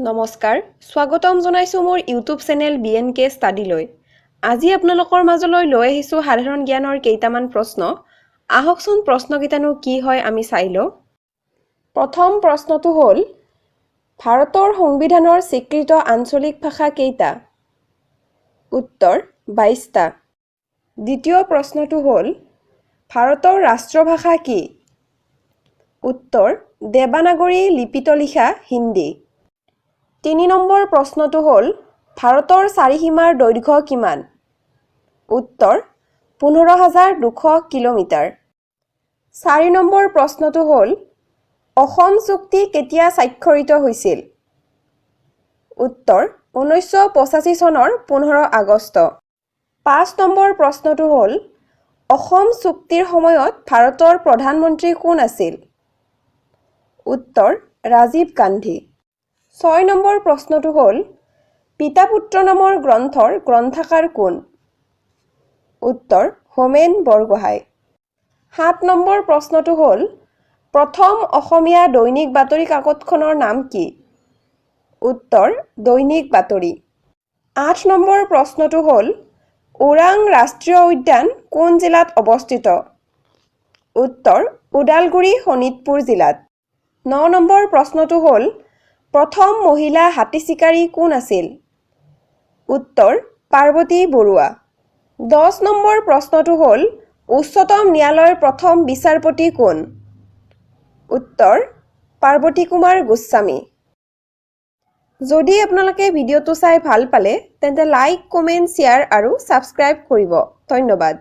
নমস্কাৰ স্বাগতম জনাইছো মোৰ ইউটিউব চেনেল বিএনকে ষ্টাডিলৈ আজি আপোনালোকৰ মাজলৈ লৈ আহিছো সাধাৰণ জ্ঞানৰ কেইটামান প্ৰশ্ন আহকচোন প্ৰশ্নকেইটানো কি হয় আমি চাই লওঁ প্ৰথম প্ৰশ্নটো হ'ল ভাৰতৰ সংবিধানৰ স্বীকৃত আঞ্চলিক ভাষা কেইটা উত্তৰ 22টা দ্বিতীয় প্ৰশ্নটো হ'ল ভাৰতৰ ৰাষ্ট্ৰভাষা কি উত্তৰ দেৱানাগৰী লিপিত লিখা হিন্দী 3 নম্বৰ প্ৰশ্নটো হ'ল ভাৰতৰ চাৰিসীমাৰ দৈৰ্ঘ্য কিমান উত্তৰ 15200 কিলোমিটাৰ 4 নম্বৰ প্ৰশ্নটো হ'ল অসম চুক্তি কেতিয়া স্বাক্ষৰিত হৈছিল উত্তৰ 1985 চনৰ 15 আগষ্ট 5 নম্বৰ প্ৰশ্নটো হ'ল অসম চুক্তিৰ সময়ত ভাৰতৰ প্ৰধানমন্ত্ৰী কোন আছিল উত্তৰ ৰাজীৱ গান্ধী 6 নম্বৰ প্ৰশ্নটো হ'ল পিতা পুত্ৰ নামৰ গ্ৰন্থৰ গ্ৰন্থকাৰ কোন উত্তৰ হোমেন বৰগোহাঁই 7 নম্বৰ প্ৰশ্নটো হ'ল প্ৰথম অসমীয়া দৈনিক বাতৰি কাকতখনৰ নাম কি উত্তৰ দৈনিক বাতৰি 8 নম্বৰ প্ৰশ্নটো হ'ল ওৰাং ৰাষ্ট্ৰীয় উদ্যান কোন জিলাত অৱস্থিত উত্তৰ ওদালগুৰি শোণিতপুৰ জিলাত 9 নম্বৰ প্ৰশ্নটো হ'ল প্ৰথম মহিলা হাতী চিকাৰী কোন আছিল উত্তৰ পাৰ্বতী বৰুৱা 10 নম্বৰ প্ৰশ্নটো হ'ল উচ্চতম ন্যায়ালয়ৰ প্ৰথম বিচাৰপতি কোন উত্তৰ পাৰ্বতী কুমাৰ গোস্বামী যদি আপোনালোকে ভিডিঅ'টো চাই ভাল পালে তেন্তে লাইক কমেন্ট শ্বেয়াৰ আৰু সাবস্ক্ৰাইব কৰিব ধন্যবাদ